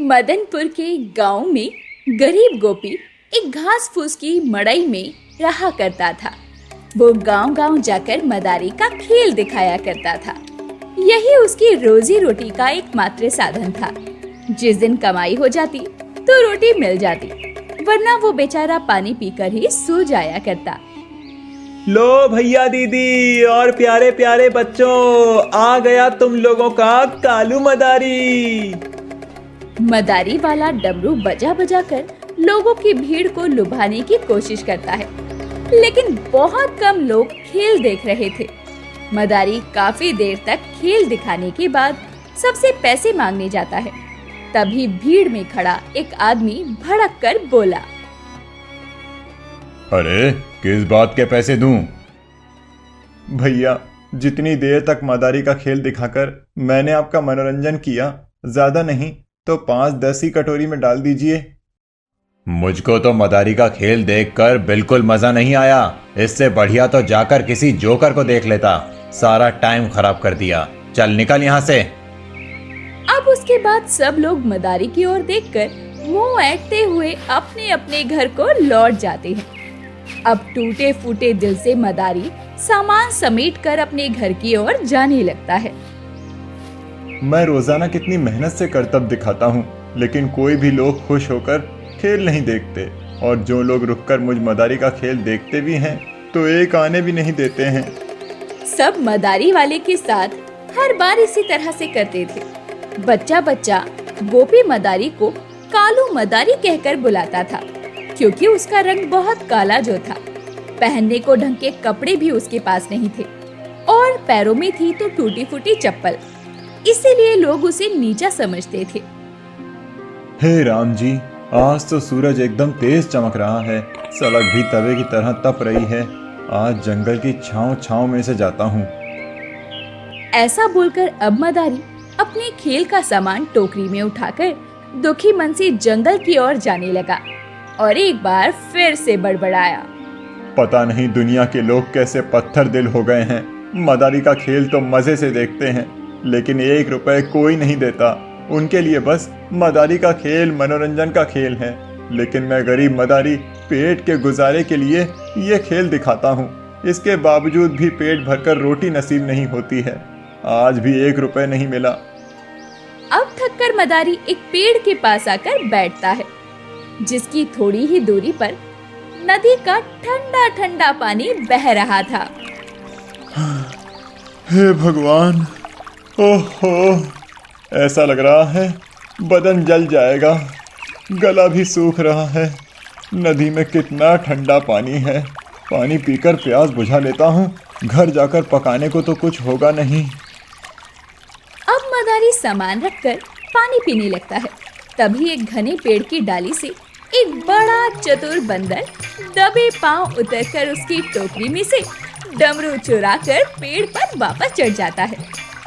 मदनपुर के गांव में गरीब गोपी एक घास फूस की मड़ई में रहा करता था। वो गांव-गांव जाकर मदारी का खेल दिखाया करता था। यही उसकी रोजी रोटी का एकमात्र साधन था। जिस दिन कमाई हो जाती तो रोटी मिल जाती, वरना वो बेचारा पानी पीकर ही सो जाया करता। लो भैया दीदी और प्यारे प्यारे बच्चों, आ गया तुम लोगों का कालू मदारी। मदारी वाला डमरू बजा बजा कर लोगों की भीड़ को लुभाने की कोशिश करता है, लेकिन बहुत कम लोग खेल देख रहे थे। मदारी काफी देर तक खेल दिखाने के बाद सबसे पैसे मांगने जाता है। तभी भीड़ में खड़ा एक आदमी भड़क कर बोला, अरे किस बात के पैसे दूं? भैया, जितनी देर तक मदारी का खेल दिखाकर मैंने आपका मनोरंजन किया, ज्यादा नहीं तो 5-10 ही कटोरी में डाल दीजिए। मुझको तो मदारी का खेल देखकर बिल्कुल मजा नहीं आया। इससे बढ़िया तो जाकर किसी जोकर को देख लेता। सारा टाइम खराब कर दिया। चल निकल यहाँ से। अब उसके बाद सब लोग मदारी की ओर देखकर मुंह ऐंठते हुए अपने अपने घर को लौट जाते हैं। अब टूटे फूटे दिल से मदारी सामान समेटकर अपने घर की ओर जाने लगता है। मैं रोजाना कितनी मेहनत से करतब दिखाता हूँ, लेकिन कोई भी लोग खुश होकर खेल नहीं देखते, और जो लोग रुककर मुझ मदारी का खेल देखते भी हैं तो एक आने भी नहीं देते हैं। सब मदारी वाले के साथ हर बार इसी तरह से करते थे। बच्चा बच्चा गोपी मदारी को कालू मदारी कहकर बुलाता था, क्योंकि उसका रंग बहुत काला जो था। पहनने को ढंग के कपड़े भी उसके पास नहीं थे, और पैरों में थी तो टूटी फूटी चप्पल। इसीलिए लोग उसे नीचा समझते थे। हे राम जी, आज तो सूरज एकदम तेज चमक रहा है। सड़क भी तवे की तरह तप रही है। आज जंगल की छांव में से जाता हूँ। ऐसा बोलकर अब मदारी अपने खेल का सामान टोकरी में उठाकर दुखी मन से जंगल की ओर जाने लगा, और एक बार फिर से बड़बड़ाया, पता नहीं दुनिया के लोग कैसे पत्थर दिल हो गए हैं। मदारी का खेल तो मजे से देखते हैं, लेकिन 1 रुपए कोई नहीं देता। उनके लिए बस मदारी का खेल मनोरंजन का खेल है, लेकिन मैं गरीब मदारी पेट के गुजारे के लिए ये खेल दिखाता हूँ। इसके बावजूद भी पेट भरकर रोटी नसीब नहीं होती है। आज भी 1 रुपए नहीं मिला। अब थककर मदारी एक पेड़ के पास आकर बैठता है, जिसकी थोड़ी ही दूरी पर नदी का ठंडा ठंडा पानी बह रहा था। हे भगवान, ओहो, ऐसा लग रहा है बदन जल जाएगा। गला भी सूख रहा है। नदी में कितना ठंडा पानी है। पानी पीकर प्यास बुझा लेता हूँ। घर जाकर पकाने को तो कुछ होगा नहीं। अब मदारी सामान रखकर पानी पीने लगता है। तभी एक घने पेड़ की डाली से एक बड़ा चतुर बंदर दबे पांव उतरकर उसकी टोकरी में से डमरू चुराकर पेड़ पर वापस चढ़ जाता है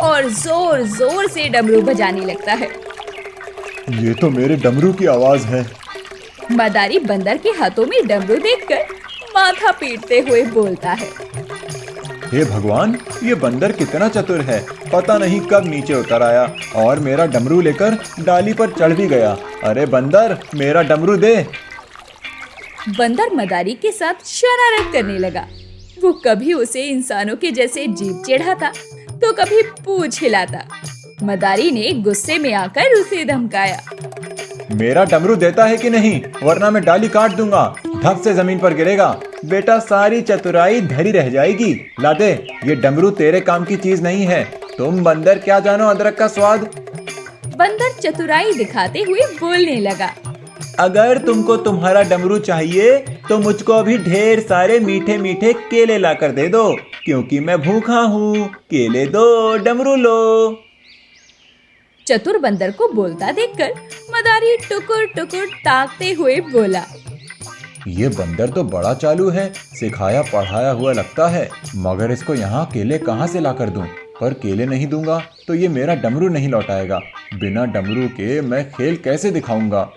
और जोर जोर से डमरू बजाने लगता है। ये तो मेरे डमरू की आवाज है। मदारी बंदर के हाथों में डमरू देखकर माथा पीटते हुए बोलता है, हे भगवान, ये बंदर कितना चतुर है। पता नहीं कब नीचे उतर आया और मेरा डमरू लेकर डाली पर चढ़ भी गया। अरे बंदर, मेरा डमरू दे। बंदर मदारी के साथ शरारत करने लगा। वो कभी उसे इंसानों के जैसे जीभ चिढ़ाता तो कभी पूंछ हिलाता। मदारी ने गुस्से में आकर उसे धमकाया, मेरा डमरू देता है कि नहीं, वरना मैं डाली काट दूंगा। धक से जमीन पर गिरेगा। बेटा, सारी चतुराई धरी रह जाएगी। ला दे, ये डमरू तेरे काम की चीज नहीं है। तुम बंदर क्या जानो अदरक का स्वाद। बंदर चतुराई दिखाते हुए बोलने लगा, अगर तुमको तुम्हारा डमरू चाहिए तो मुझको अभी ढेर सारे मीठे मीठे केले लाकर दे दो, क्योंकि मैं भूखा हूँ। केले दो, डमरू लो। चतुर बंदर को बोलता देखकर मदारी टुकुर टुकुर ताकते हुए बोला, ये बंदर तो बड़ा चालू है। सिखाया पढ़ाया हुआ लगता है, मगर इसको यहाँ केले कहाँ से लाकर दूं? पर केले नहीं दूंगा तो ये मेरा डमरू नहीं लौटाएगा। बिना डमरू के मैं खेल कैसे दिखाऊंगा?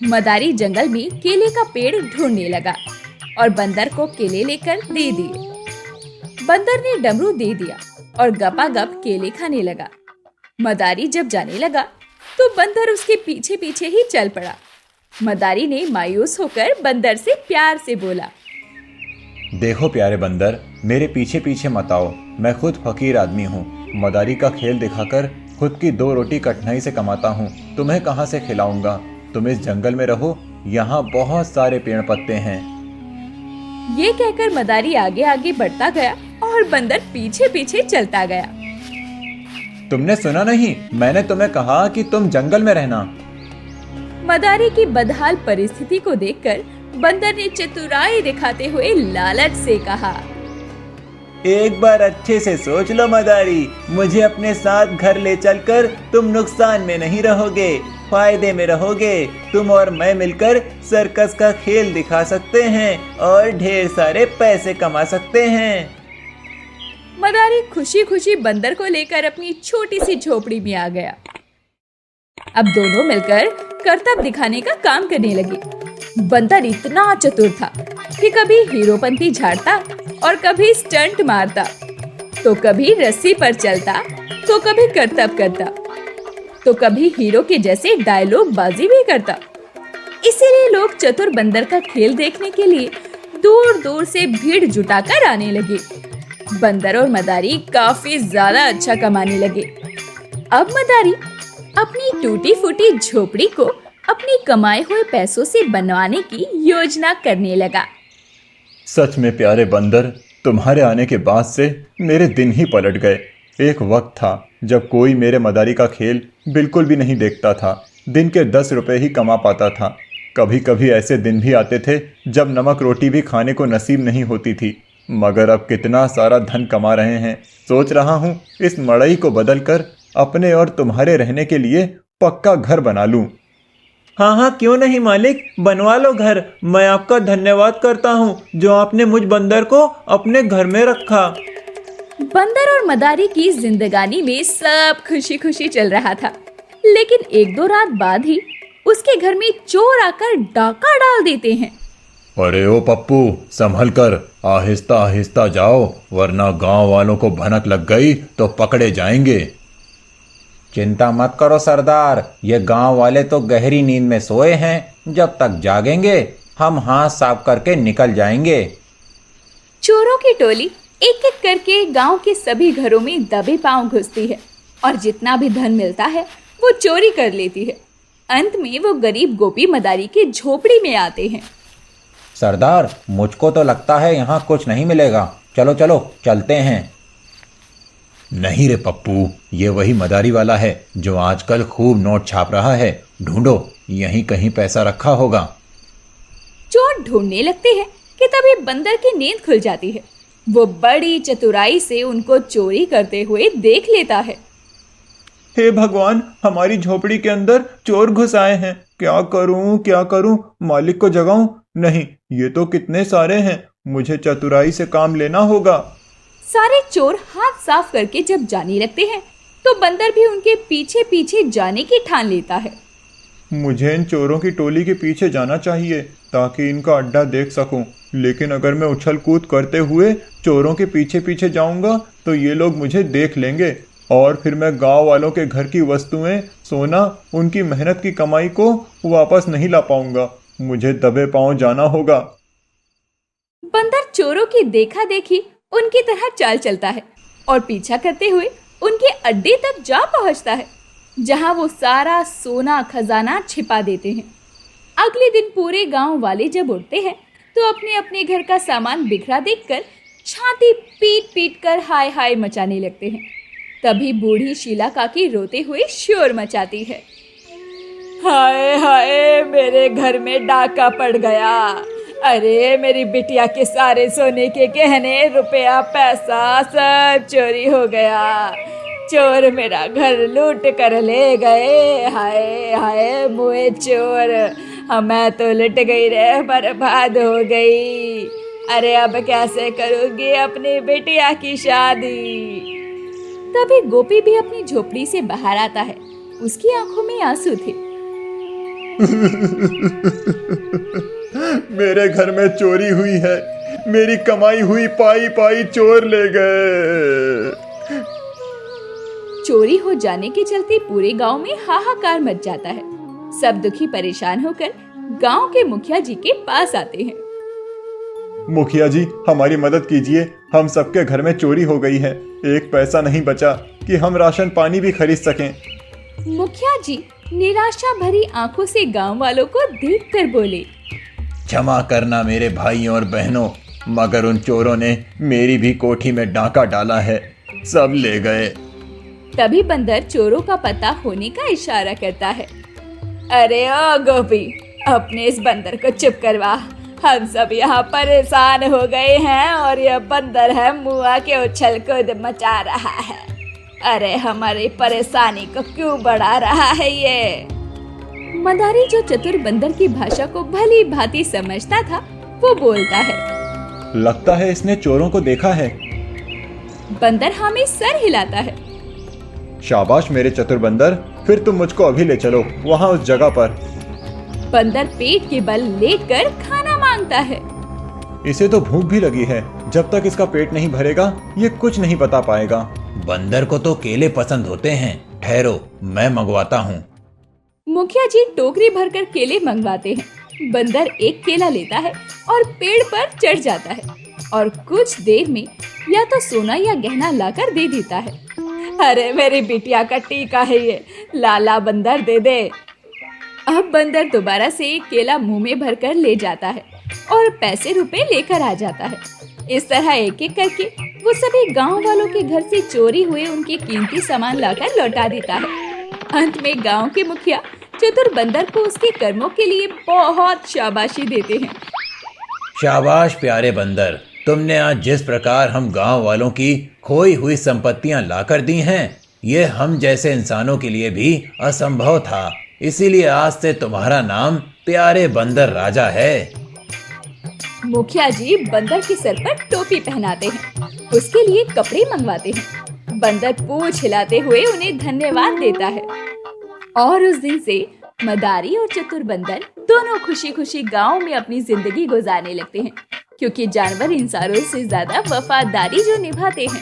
मदारी जंगल में केले का पेड़ ढूंढने लगा और बंदर को केले लेकर दे दिए। बंदर ने डमरू दे दिया और गपागप केले खाने लगा। मदारी जब जाने लगा तो बंदर उसके पीछे पीछे ही चल पड़ा। मदारी ने मायूस होकर बंदर से प्यार से बोला, देखो प्यारे बंदर, मेरे पीछे पीछे मत आओ, मैं खुद फकीर आदमी हूँ। मदारी का खेल दिखाकर खुद की 2 रोटी कठिनाई से कमाता हूँ, तुम्हें कहाँ से खिलाऊंगा। तुम इस जंगल में रहो, यहाँ बहुत सारे पेड़ पत्ते हैं। ये कहकर मदारी आगे आगे बढ़ता गया और बंदर पीछे पीछे चलता गया। तुमने सुना नहीं, मैंने तुम्हें कहा कि तुम जंगल में रहना। मदारी की बदहाल परिस्थिति को देखकर बंदर ने चतुराई दिखाते हुए लालच से कहा, एक बार अच्छे से सोच लो मदारी, मुझे अपने साथ घर ले चलकर तुम नुकसान में नहीं रहोगे, फायदे में रहोगे। तुम और मैं मिलकर सर्कस का खेल दिखा सकते हैं और ढेर सारे पैसे कमा सकते हैं। मदारी खुशी खुशी बंदर को लेकर अपनी छोटी सी झोपड़ी में आ गया। अब दोनों मिलकर करतब दिखाने का काम करने लगे। बंदर इतना चतुर था कि कभी हीरोपंती झाड़ता और कभी स्टंट मारता, तो कभी रस्सी पर चलता, तो कभी करतब करता, तो कभी हीरो के जैसे डायलॉग बाजी भी करता। इसीलिए लोग चतुर बंदर का खेल देखने के लिए दूर दूर से भीड़ जुटाकर आने लगे। बंदर और मदारी काफी ज्यादा अच्छा कमाने लगे। अब मदारी अपनी टूटी फूटी झोपड़ी को अपनी कमाए हुए पैसों से बनवाने की योजना करने लगा। सच में प्यारे बंदर, तुम्हारे आने के बाद से मेरे दिन ही पलट गए। एक वक्त था जब कोई मेरे मदारी का खेल बिल्कुल भी नहीं देखता था। दिन के 10 रुपए ही कमा पाता था। कभी कभी ऐसे दिन भी आते थे जब नमक रोटी भी खाने को नसीब नहीं होती थी। मगर अब कितना सारा धन कमा रहे हैं। सोच रहा हूँ इस मड़ई को बदलकर अपने और तुम्हारे रहने के लिए पक्का घर बना लूं। हाँ हाँ, क्यों नहीं मालिक, बनवा लो घर। मैं आपका धन्यवाद करता हूँ जो आपने मुझ बंदर को अपने घर में रखा। बंदर और मदारी की जिंदगानी में सब खुशी खुशी चल रहा था। लेकिन 1-2 रात बाद ही उसके घर में चोर आकर डाका डाल देते हैं। अरे ओ पप्पू, संभल कर, आहिस्ता आहिस्ता जाओ, वरना गांव वालों को भनक लग गई तो पकड़े जाएंगे। चिंता मत करो सरदार, ये गांव वाले तो गहरी नींद में सोए हैं। जब तक जागेंगे हम हाथ साफ करके निकल जाएंगे। चोरों की टोली एक एक करके गांव के सभी घरों में दबे पांव घुसती है और जितना भी धन मिलता है वो चोरी कर लेती है। अंत में वो गरीब गोपी मदारी के झोपड़ी में आते हैं। सरदार, मुझको तो लगता है यहाँ कुछ नहीं मिलेगा। चलो चलो चलते हैं। नहीं रे पप्पू, ये वही मदारी वाला है जो आजकल खूब नोट छाप रहा है। ढूंढो, यहीं कहीं पैसा रखा होगा। चोर ढूंढने लगते हैं कि तभी बंदर की नींद खुल जाती है। वो बड़ी चतुराई से उनको चोरी करते हुए देख लेता है। हे भगवान, हमारी झोपड़ी के अंदर चोर घुस आए हैं। क्या करूं? मालिक को जगाऊं? नहीं, ये तो कितने सारे हैं। मुझे चतुराई से काम लेना होगा। सारे चोर हाथ साफ करके जब जाने लगते हैं तो बंदर भी उनके पीछे पीछे जाने की ठान लेता है। मुझे इन चोरों की टोली के पीछे जाना चाहिए ताकि इनका अड्डा देख सकूं। लेकिन अगर मैं उछल कूद करते हुए चोरों के पीछे पीछे जाऊंगा तो ये लोग मुझे देख लेंगे और फिर मैं गांव वालों के घर की वस्तुएं, सोना, उनकी मेहनत की कमाई को वापस नहीं ला पाऊंगा। मुझे दबे पांव जाना होगा। बंदर चोरों की देखा देखी उनकी तरह चाल चलता है और पीछा करते हुए उनके अड्डे तक जा पहुंचता है, जहां वो सारा सोना खजाना छिपा देते हैं। अगले दिन पूरे गांव वाले जब उठते हैं तो अपने अपने घर का सामान बिखरा देखकर छाती पीट पीट कर हाय हाय मचाने लगते हैं। तभी बूढ़ी शीला काकी रोते हुए शोर मचाती है। हाय हाय, मेरे घर में डाका पड़ गया। अरे मेरी बिटिया के सारे सोने के गहने, रुपया, पैसा सब चोरी हो गया। चोर मेरा घर लूट कर ले गए। हाय हाय मुए चोर, मैं तो लुट गई रे, बर्बाद हो गई। अरे अब कैसे करूँगी अपनी बिटिया की शादी। तभी गोपी भी अपनी झोपड़ी से बाहर आता है। उसकी आंखों में आंसू थे। मेरे घर में चोरी हुई है। मेरी कमाई हुई पाई पाई चोर ले गए। चोरी हो जाने के चलते पूरे गांव में हाहाकार मच जाता है। सब दुखी परेशान होकर गांव के मुखिया जी के पास आते हैं। मुखिया जी, हमारी मदद कीजिए, हम सबके घर में चोरी हो गई है। एक पैसा नहीं बचा कि हम राशन पानी भी खरीद सकें। मुखिया जी निराशा भरी आंखों से गांव वालों को देखकर बोले, क्षमा करना मेरे भाइयों और बहनों, मगर उन चोरों ने मेरी भी कोठी में डाका डाला है, सब ले गए। तभी बंदर चोरों का पता होने का इशारा करता है। अरे ओ गोपी, अपने इस बंदर को चुप करवा, हम सब यहाँ परेशान हो गए हैं और यह बंदर है मुआ के उछल कूद मचा रहा है। अरे हमारी परेशानी को क्यों बढ़ा रहा है ये? मदारी जो चतुर बंदर की भाषा को भली भांति समझता था, वो बोलता है, लगता है इसने चोरों को देखा है। बंदर हमें सर हिलाता है। शाबाश मेरे चतुर बंदर, फिर तुम मुझको अभी ले चलो वहाँ उस जगह पर। बंदर पेट के बल लेकर खाना मांगता है। इसे तो भूख भी लगी है, जब तक इसका पेट नहीं भरेगा ये कुछ नहीं बता पाएगा। बंदर को तो केले पसंद होते हैं, ठहरो मैं मंगवाता हूँ। मुखिया जी टोकरी भरकर केले मंगवाते हैं। बंदर एक केला लेता है और पेड़ पर चढ़ जाता है और कुछ देर में या तो सोना या गहना लाकर दे देता है। अरे मेरी बिटिया का टीका है ये, लाला बंदर दे दे। अब बंदर दोबारा से एक केला मुंह में भरकर ले जाता है और पैसे रुपए लेकर आ जाता है। इस तरह एक एक करके वो सभी गांव वालों के घर से चोरी हुए उनके कीमती सामान लाकर लौटा देता है। अंत में गांव के मुखिया चतुर बंदर को उसके कर्मों के लिए बहुत शाबाशी देते हैं। शाबाश प्यारे बंदर, तुमने आज जिस प्रकार हम गांव वालों की खोई हुई संपत्तियां लाकर दी हैं, ये हम जैसे इंसानों के लिए भी असंभव था। इसीलिए आज से तुम्हारा नाम प्यारे बंदर राजा है। मुखिया जी बंदर के सर पर टोपी पहनाते हैं, उसके लिए कपड़े मंगवाते हैं। बंदर पूंछ हिलाते हुए उन्हें धन्यवाद देता है और उस दिन से मदारी और चतुर बंदर दोनों खुशी खुशी गांव में अपनी जिंदगी गुजारने लगते हैं, क्योंकि जानवर इंसानों से ज्यादा वफादारी जो निभाते हैं।